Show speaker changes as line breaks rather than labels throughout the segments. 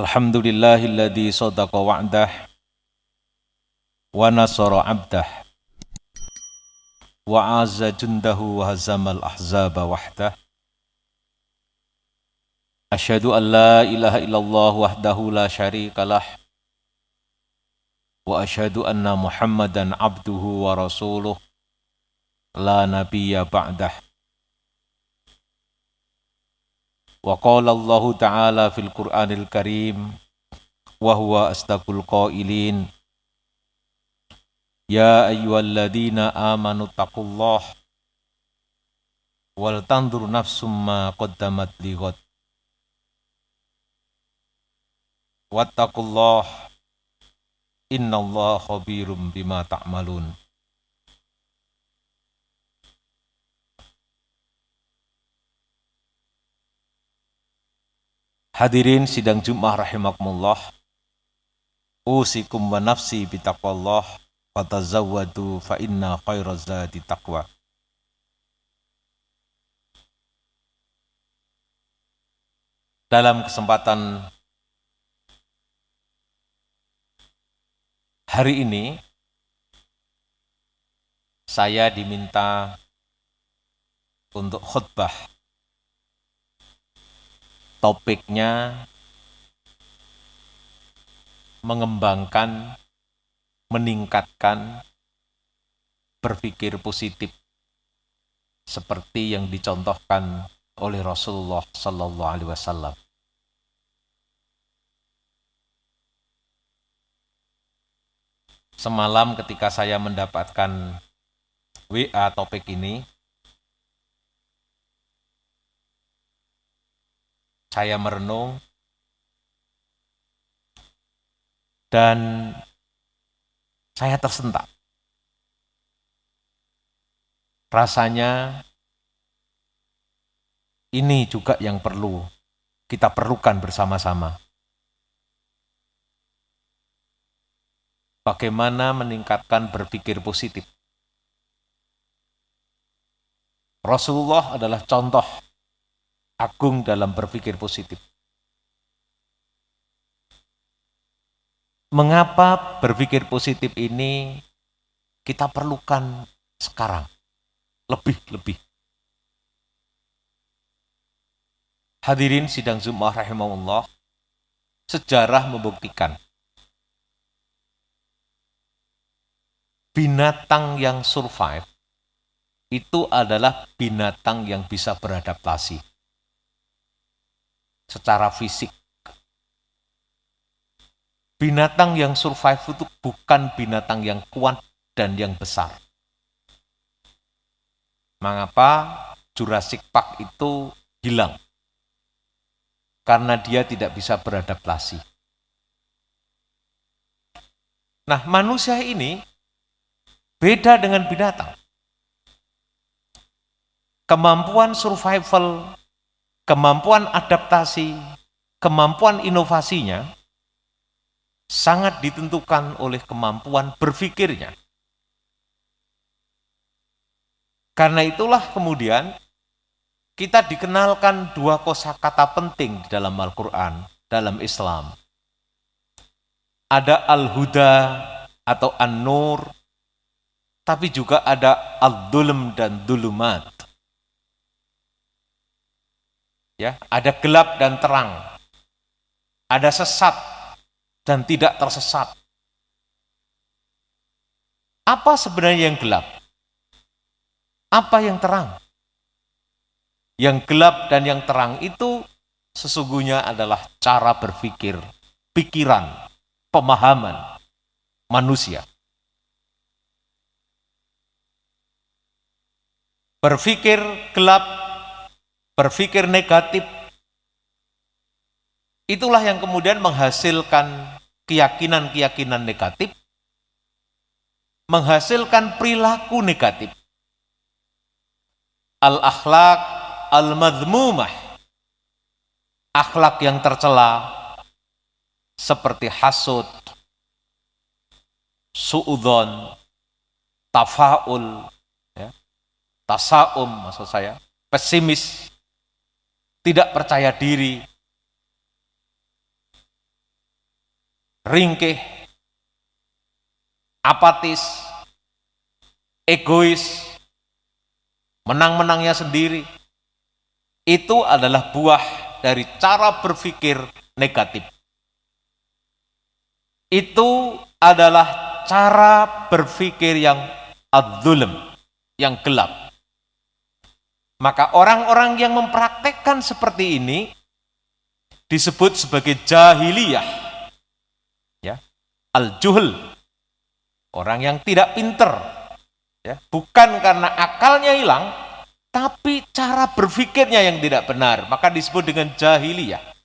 Alhamdulillahilladzi sadaqa wa'dah wa nasara 'abdah wa 'azza jundahu wa hazamal ahzaba wahdah. Asyhadu an la ilaha illallah wahdahu la syarikalah wa asyhadu anna Muhammadan 'abduhu wa rasuluh la nabiyya ba'dah. Wa qala Allah ta'ala fil Qur'anil Karim wa huwa astaqul qailin. Ya ayyuhalladzina amanu taqullaha wal tanzur nafsum ma qaddamat lighad. Wattaqullaha innallaha khabirum bima ta'malun. Hadirin sidang Jumat rahimakumullah. Usikum wa nafsi bitaqwallah. Fatazawwadu fa inna khairaz zadi taqwa. Dalam kesempatan hari ini saya diminta untuk khutbah. Topiknya mengembangkan, meningkatkan berpikir positif seperti yang dicontohkan oleh Rasulullah sallallahu alaihi wasallam. Semalam ketika saya mendapatkan WA topik ini, saya merenung dan saya tersentak. Rasanya ini juga yang perlu kita perlukan bersama-sama. Bagaimana meningkatkan berpikir positif. Rasulullah adalah contoh agung dalam berpikir positif. Mengapa berpikir positif ini kita perlukan sekarang? Lebih. Hadirin sidang Jumat rahimahullah, sejarah membuktikan binatang yang survive itu adalah binatang yang bisa beradaptasi secara fisik. Binatang yang survive itu bukan binatang yang kuat dan yang besar. Mengapa Jurassic Park itu hilang? Karena dia tidak bisa beradaptasi. Nah, manusia ini beda dengan binatang. Kemampuan survival, kemampuan adaptasi, kemampuan inovasinya sangat ditentukan oleh kemampuan berpikirnya. Karena itulah kemudian kita dikenalkan dua kosakata penting di dalam Al-Quran, dalam Islam. Ada Al-Huda atau An-Nur, tapi juga ada Al-Dhulm dan Dhulumat. Ya, ada gelap dan terang. Ada sesat dan tidak tersesat. Apa sebenarnya yang gelap? Apa yang terang? Yang gelap dan yang terang itu sesungguhnya adalah cara berpikir, pikiran, pemahaman manusia. Berpikir gelap, berpikir negatif, itulah yang kemudian menghasilkan keyakinan-keyakinan negatif, menghasilkan perilaku negatif. Al-akhlaq al-madhmumah, akhlak yang tercela seperti hasud, su'udzon, tafaul, ya, tasaum maksud saya, pesimis, tidak percaya diri, ringkih, apatis, egois, menang-menangnya sendiri. Itu adalah buah dari cara berpikir negatif. Itu adalah cara berpikir yang adzulm, yang gelap. Maka orang-orang yang mempraktekkan seperti ini disebut sebagai jahiliyah, ya, al-juhl, orang yang tidak pinter, ya, bukan karena akalnya hilang, tapi cara berpikirnya yang tidak benar, maka disebut dengan jahiliyah.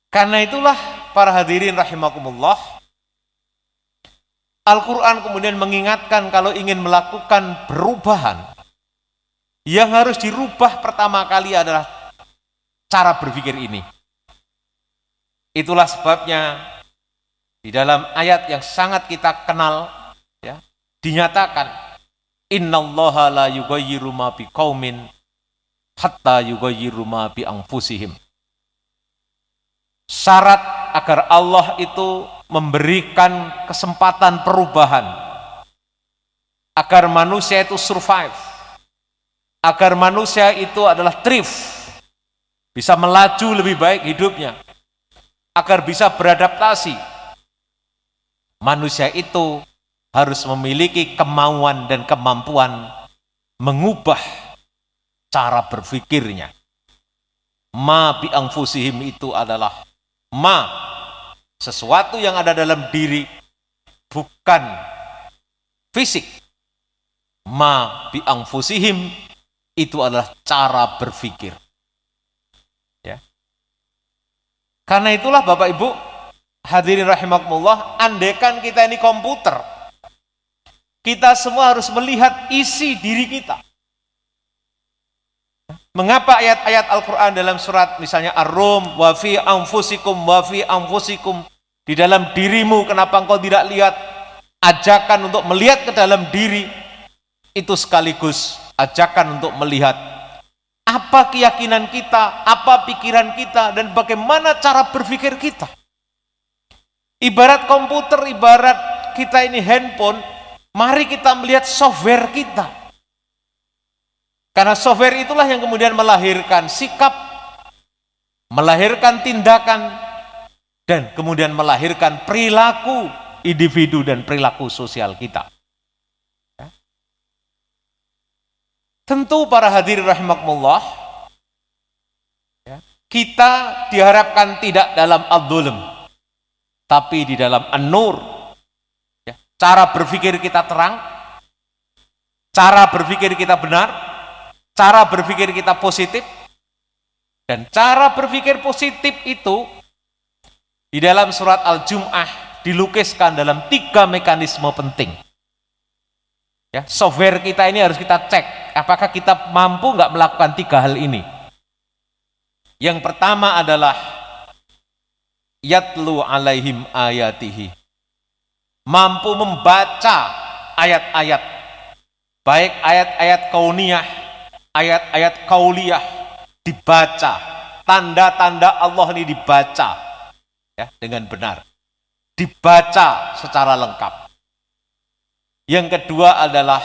Karena itulah para hadirin rahimakumullah, Al-Quran kemudian mengingatkan kalau ingin melakukan perubahan, yang harus dirubah pertama kali adalah cara berpikir ini. Itulah sebabnya di dalam ayat yang sangat kita kenal, ya, dinyatakan innallaha la yughayyiru ma biqaumin hatta yughayyiru ma bi anfusihim. Syarat agar Allah itu memberikan kesempatan perubahan, agar manusia itu survive, agar manusia itu adalah thrive, bisa melaju lebih baik hidupnya, agar bisa beradaptasi. Manusia itu harus memiliki kemauan dan kemampuan mengubah cara berpikirnya. Ma bi anfusihim itu adalah sesuatu yang ada dalam diri, bukan fisik. Ma bi anfusihim itu adalah cara berpikir. Ya. Karena itulah Bapak Ibu hadirin rahimakumullah, andaikan kita ini komputer, kita semua harus melihat isi diri kita. Mengapa ayat-ayat Al-Quran dalam surat misalnya Ar-Rum, wa fi anfusikum, di dalam dirimu, kenapa engkau tidak lihat? Ajakan untuk melihat ke dalam diri, itu sekaligus ajakan untuk melihat apa keyakinan kita, apa pikiran kita, dan bagaimana cara berpikir kita. Ibarat komputer, ibarat kita ini handphone, mari kita melihat software kita. Karena software itulah yang kemudian melahirkan sikap, melahirkan tindakan, dan kemudian melahirkan perilaku individu dan perilaku sosial kita. Ya. Tentu para hadirin rahimakumullah, ya, kita diharapkan tidak dalam ad-dhulm, tapi di dalam an-nur. Ya. Cara berpikir kita terang, cara berpikir kita benar, cara berpikir kita positif, dan cara berpikir positif itu di dalam surat Al-Jum'ah dilukiskan dalam 3 mekanisme penting. Ya, software kita ini harus kita cek, apakah kita mampu nggak melakukan 3 hal ini. Yang pertama adalah yatlu alaihim ayatihi, mampu membaca ayat-ayat, baik ayat-ayat kauniyah, ayat-ayat kauliyah, dibaca, tanda-tanda Allah ini dibaca, ya, dengan benar, dibaca secara lengkap. Yang kedua adalah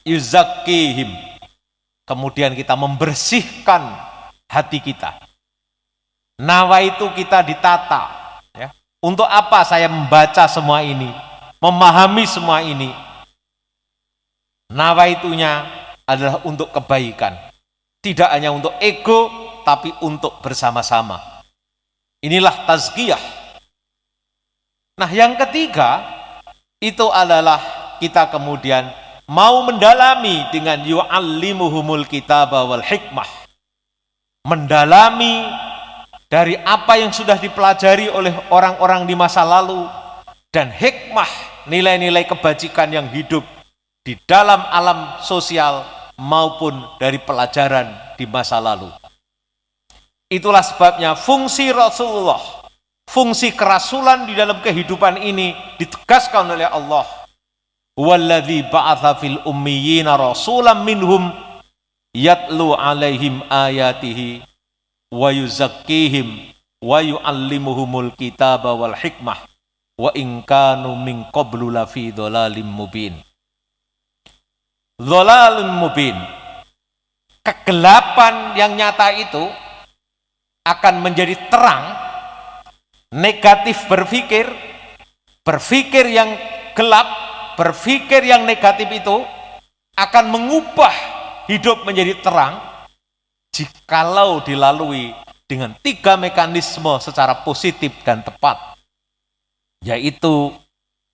yuzakkihim, kemudian kita membersihkan hati kita. Nawa itu kita ditata, ya. Untuk apa saya membaca semua ini, memahami semua ini? Nawa itunya adalah untuk kebaikan, tidak hanya untuk ego, tapi untuk bersama-sama. Inilah tazkiyah. Nah, yang ketiga itu adalah kita kemudian mau mendalami dengan yu'allimuhumul kitaba wal hikmah, mendalami dari apa yang sudah dipelajari oleh orang-orang di masa lalu, dan hikmah, nilai-nilai kebajikan yang hidup di dalam alam sosial maupun dari pelajaran di masa lalu. Itulah sebabnya fungsi Rasulullah, fungsi kerasulan di dalam kehidupan ini ditegaskan oleh Allah. Walladzi ba'atsa fil ummiyina rasulan minhum yatlu alaihim ayatihi wa yuzakkihim wa yu'allimuhumul kitaba wal hikmah wa in kanu min qablu lafi dhalalim mubin. Dhalalim mubin. Kegelapan yang nyata itu akan menjadi terang. Negatif berpikir yang gelap, berpikir yang negatif itu akan mengubah hidup menjadi terang jikalau dilalui dengan 3 mekanisme secara positif dan tepat, yaitu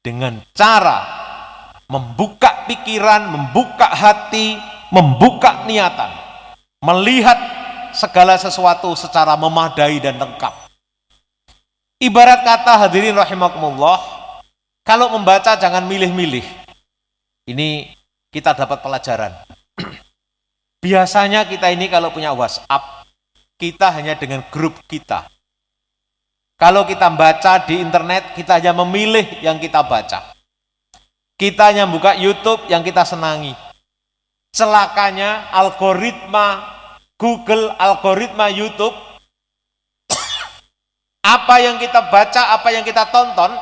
dengan cara membuka pikiran, membuka hati, membuka niatan, melihat segala sesuatu secara memadai dan lengkap. Ibarat kata, hadirin rahimakumullah, kalau membaca jangan milih-milih. Ini kita dapat pelajaran. Biasanya kita ini kalau punya WhatsApp, kita hanya dengan grup kita. Kalau kita baca di internet, kita hanya memilih yang kita baca. Kita hanya buka YouTube yang kita senangi. Celakanya algoritma Google, algoritma YouTube, apa yang kita baca, apa yang kita tonton,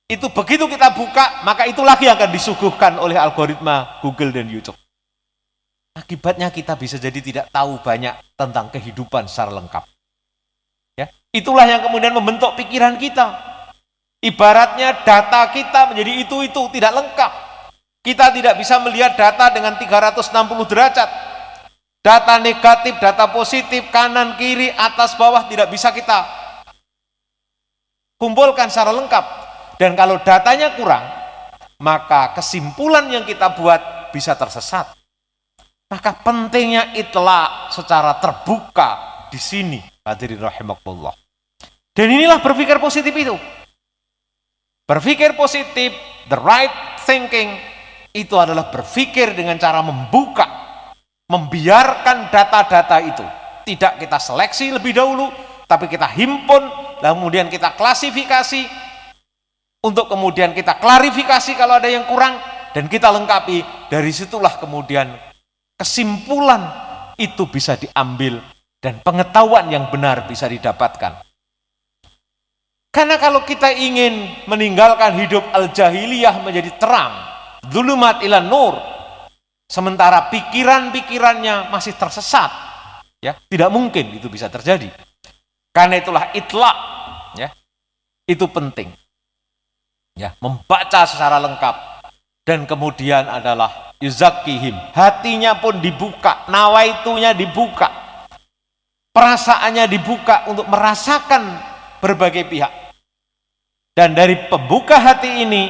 itu begitu kita buka, maka itu lagi yang akan disuguhkan oleh algoritma Google dan YouTube. Akibatnya kita bisa jadi tidak tahu banyak tentang kehidupan secara lengkap. Ya, itulah yang kemudian membentuk pikiran kita. Ibaratnya data kita menjadi itu tidak lengkap. Kita tidak bisa melihat data dengan 360 derajat. Data negatif, data positif, kanan, kiri, atas, bawah tidak bisa kita kumpulkan secara lengkap. Dan kalau datanya kurang, maka kesimpulan yang kita buat bisa tersesat. Maka pentingnya itla secara terbuka di sini, hadirin rahimakumullah. Dan inilah berpikir positif itu. Berpikir positif, the right thinking, itu adalah berpikir dengan cara membuka, membiarkan data-data itu. Tidak kita seleksi lebih dahulu, tapi kita himpun, lalu kemudian kita klasifikasi, untuk kemudian kita klarifikasi kalau ada yang kurang, dan kita lengkapi. Dari situlah kemudian kesimpulan itu bisa diambil dan pengetahuan yang benar bisa didapatkan. Karena kalau kita ingin meninggalkan hidup al-jahiliyah menjadi terang, dzulumat ila nur, sementara pikiran-pikirannya masih tersesat, ya, tidak mungkin itu bisa terjadi. Karena itulah itla, ya, itu penting. Ya, membaca secara lengkap. Dan kemudian adalah yuzakkihim, hatinya pun dibuka, nawaitunya dibuka, perasaannya dibuka untuk merasakan berbagai pihak. Dan dari pembuka hati ini,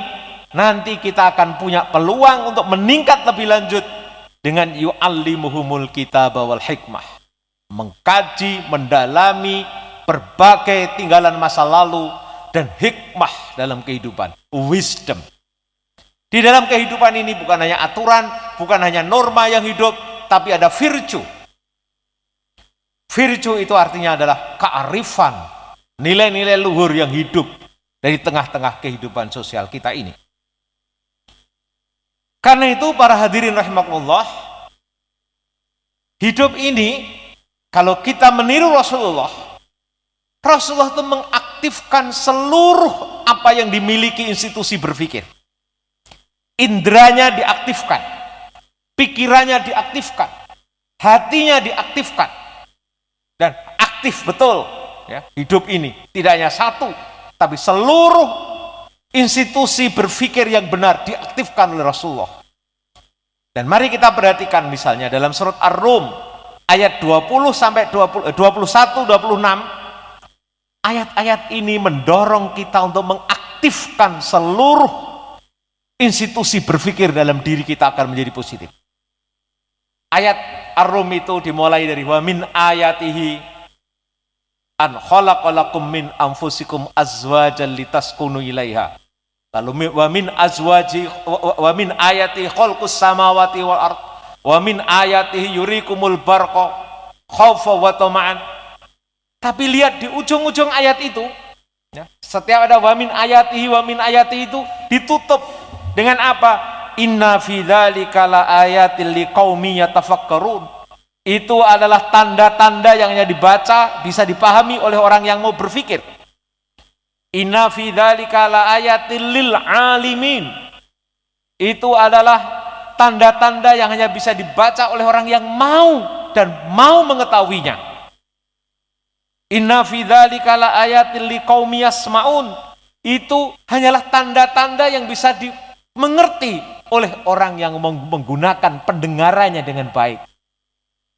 nanti kita akan punya peluang untuk meningkat lebih lanjut dengan yu'allimuhumul kitaba wal hikmah, mengkaji, mendalami berbagai tinggalan masa lalu dan hikmah dalam kehidupan, wisdom. Di dalam kehidupan ini bukan hanya aturan, bukan hanya norma yang hidup, tapi ada virtue. Virtue itu artinya adalah kearifan, nilai-nilai luhur yang hidup dari tengah-tengah kehidupan sosial kita ini. Karena itu para hadirin rahimakumullah, hidup ini kalau kita meniru Rasulullah itu mengaktifkan seluruh apa yang dimiliki institusi berpikir. Indranya diaktifkan, pikirannya diaktifkan, hatinya diaktifkan, dan aktif betul, ya, hidup ini tidak hanya satu, tapi seluruh institusi berpikir yang benar diaktifkan oleh Rasulullah. Dan mari kita perhatikan misalnya dalam surat Ar-Rum ayat 20 sampai 21 26, ayat-ayat ini mendorong kita untuk mengaktifkan seluruh institusi berpikir dalam diri kita akan menjadi positif. Ayat Ar-Rum itu dimulai dari wa min ayatihi an khalaqalakum min anfusikum azwajan litaskunu ilaiha. Lalu wa min ayati khalqus samawati wal ard wa min ayatihi yurikumul barqa khaufa wa tama'an. Tapi lihat di ujung-ujung ayat itu, ya, setiap ada wa min ayatihi itu ditutup dengan apa? Inna fi dzalika la ayatil liqaumin yatafakkarun. Itu adalah tanda-tanda yang hanya dibaca, bisa dipahami oleh orang yang mau berpikir. Inna fi dzalika laayatil lil alimin. Itu adalah tanda-tanda yang hanya bisa dibaca oleh orang yang mau dan mau mengetahuinya. Inna fi dzalika laayatil liqaumi yasmaun. Itu hanyalah tanda-tanda yang bisa dimengerti oleh orang yang menggunakan pendengarannya dengan baik.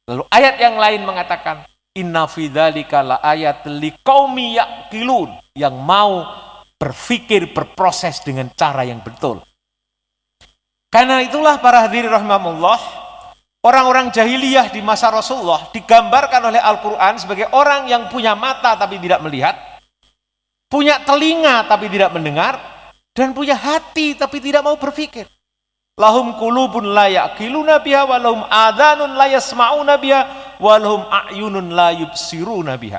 Lalu ayat yang lain mengatakan, inna fi dzalika laayatil liqaumi yaqilun, yang mau berpikir, berproses dengan cara yang betul. Karena itulah para hadirin rahimahumullah, orang-orang jahiliyah di masa Rasulullah digambarkan oleh Al-Quran sebagai orang yang punya mata tapi tidak melihat, punya telinga tapi tidak mendengar, dan punya hati tapi tidak mau berpikir. Lahum qulubun la yaqiluna biha wa lahum adhanun la yasma'una biha wa lahum a'yunun la yubsiruna biha.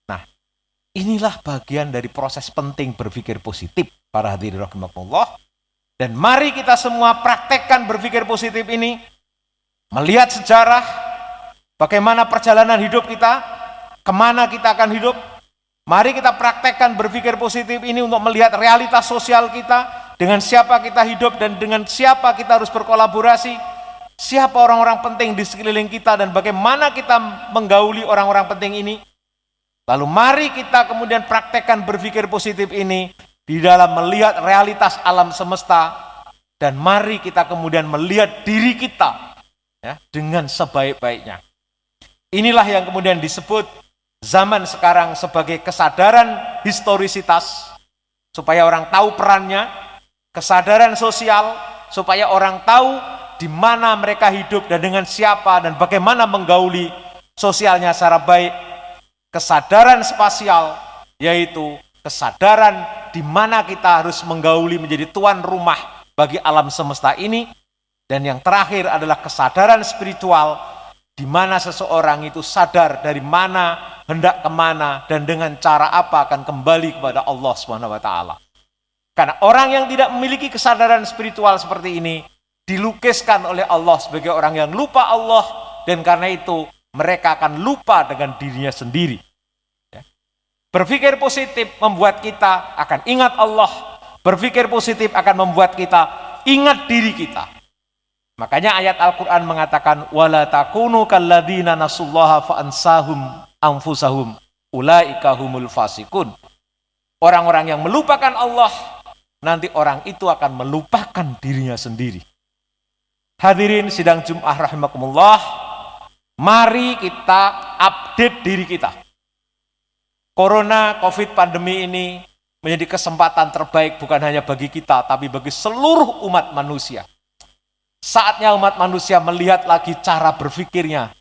Nah, inilah bagian dari proses penting berpikir positif para hadirin rahimakumullah. Dan mari kita semua praktekkan berpikir positif ini, melihat sejarah bagaimana perjalanan hidup kita, kemana kita akan hidup. Mari kita praktekkan berpikir positif ini untuk melihat realitas sosial kita, dengan siapa kita hidup dan dengan siapa kita harus berkolaborasi, siapa orang-orang penting di sekeliling kita dan bagaimana kita menggauli orang-orang penting ini. Lalu mari kita kemudian praktekkan berpikir positif ini di dalam melihat realitas alam semesta, dan mari kita kemudian melihat diri kita ya, dengan sebaik-baiknya. Inilah yang kemudian disebut zaman sekarang sebagai kesadaran historisitas, supaya orang tahu perannya, kesadaran sosial, supaya orang tahu di mana mereka hidup dan dengan siapa dan bagaimana menggauli sosialnya secara baik. Kesadaran spasial, yaitu kesadaran di mana kita harus menggauli menjadi tuan rumah bagi alam semesta ini. Dan yang terakhir adalah kesadaran spiritual, di mana seseorang itu sadar dari mana, hendak kemana, dan dengan cara apa akan kembali kepada Allah SWT. Karena orang yang tidak memiliki kesadaran spiritual seperti ini, dilukiskan oleh Allah sebagai orang yang lupa Allah, dan karena itu mereka akan lupa dengan dirinya sendiri. Berpikir positif membuat kita akan ingat Allah. Berpikir positif akan membuat kita ingat diri kita. Makanya ayat Al-Quran mengatakan, وَلَا تَكُونُوا كَالَّذِينَ نَسُوا اللَّهَ فَأَنْسَاهُمْ أَنْفُسَهُمْ أُولَٰئِكَ هُمُ الْفَاسِقُونَ. Orang-orang yang melupakan Allah, nanti orang itu akan melupakan dirinya sendiri. Hadirin sidang Jum'ah rahimakumullah, mari kita update diri kita. Corona, COVID, pandemi ini menjadi kesempatan terbaik bukan hanya bagi kita, tapi bagi seluruh umat manusia. Saatnya umat manusia melihat lagi cara berpikirnya.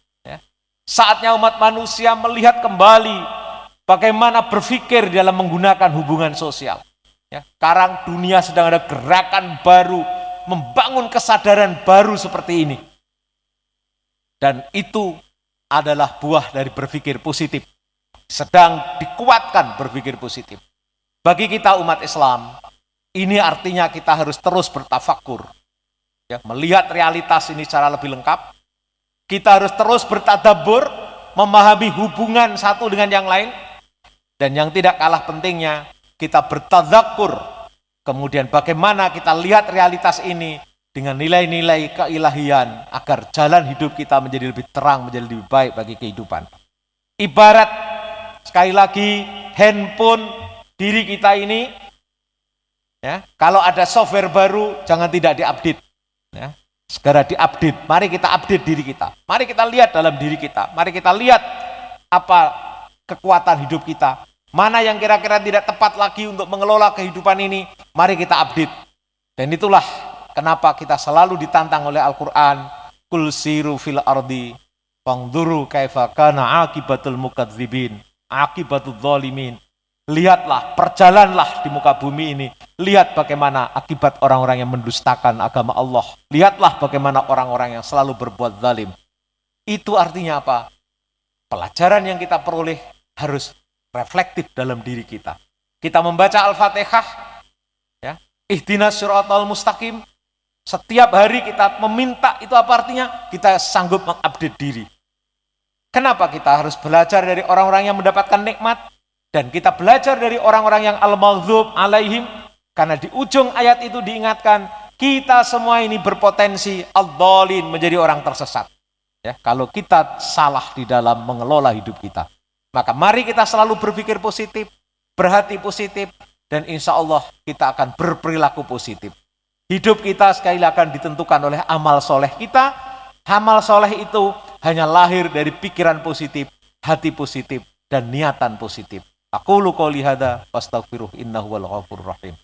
Saatnya umat manusia melihat kembali bagaimana berpikir dalam menggunakan hubungan sosial. Sekarang dunia sedang ada gerakan baru, membangun kesadaran baru seperti ini. Dan itu adalah buah dari berpikir positif. Sedang dikuatkan berpikir positif. Bagi kita umat Islam, ini artinya kita harus terus bertafakur. Melihat realitas ini secara lebih lengkap. Kita harus terus bertadabbur, memahami hubungan satu dengan yang lain. Dan yang tidak kalah pentingnya, kita bertadzakur. Kemudian bagaimana kita lihat realitas ini dengan nilai-nilai keilahian, agar jalan hidup kita menjadi lebih terang, menjadi lebih baik bagi kehidupan. Ibarat sekali lagi, handphone diri kita ini, kalau ada software baru, jangan tidak diupdate. Segera diupdate. Mari kita update diri kita. Mari kita lihat dalam diri kita. Mari kita lihat apa kekuatan hidup kita. Mana yang kira-kira tidak tepat lagi untuk mengelola kehidupan ini. Mari kita update. Dan itulah kenapa kita selalu ditantang oleh Al-Quran. Kul siru fil ardi fangduru kaifa kana akibatul mukadzibin. Akibatul zalimin. Lihatlah, perjalanlah di muka bumi ini. Lihat bagaimana akibat orang-orang yang mendustakan agama Allah. Lihatlah bagaimana orang-orang yang selalu berbuat zalim. Itu artinya apa? Pelajaran yang kita peroleh harus reflektif dalam diri kita. Kita membaca Al-Fatihah, ihdinas siratal mustaqim, Setiap hari kita meminta, itu apa artinya? Kita sanggup mengupdate diri. Kenapa kita harus belajar dari orang-orang yang mendapatkan nikmat? Dan kita belajar dari orang-orang yang al-maghdhub alaihim? Karena di ujung ayat itu diingatkan, kita semua ini berpotensi ad-dhalin, menjadi orang tersesat. Ya, kalau kita salah di dalam mengelola hidup kita. Maka mari kita selalu berpikir positif, berhati positif, dan insya Allah kita akan berperilaku positif. Hidup kita sekali akan ditentukan oleh amal soleh kita. Amal soleh itu hanya lahir dari pikiran positif, hati positif, dan niatan positif. Aqulu qouli hadza wastaghfiruh innahu wal ghafurur rahim.